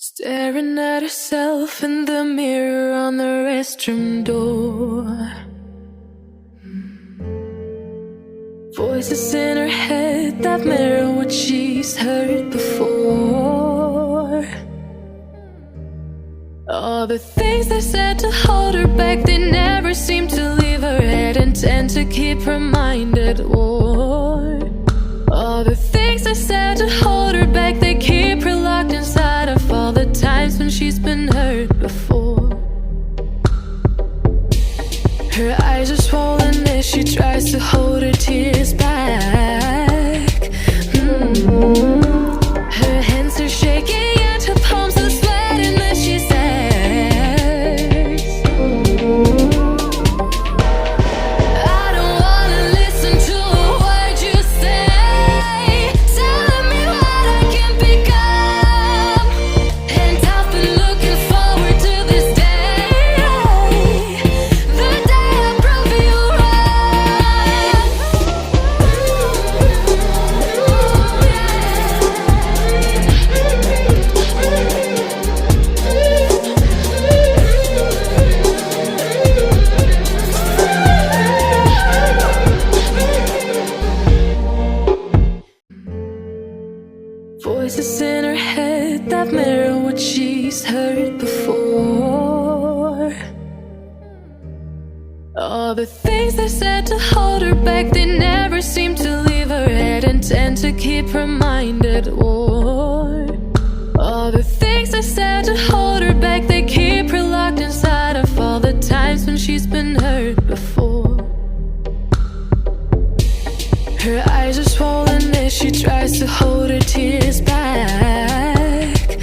Staring at herself in the mirror on the restroom door. Voices in her head that mirror what she's heard before. All the things they said to hold her back, they never seem to leave her head and tend to keep her mind at war. All the things they said to hold her back, they keep her locked inside of all the times when she's been hurt before. Her eyes are swollen as she tries to hold her tears back. Her hands are shaking and her palms are sweating as she says, I don't wanna listen to a word you say, telling me what I can become. And I've been looking forward to this day, the day I prove you right. Voices in her head that mirror what she's heard before. All the things they said to hold her back, they never seem to leave her head and tend to keep her mind at war. All the things they said to hold her back, they keep her locked inside of all the times when she's been hurt before. Her eyes are swollen as she tries to hold her tears back.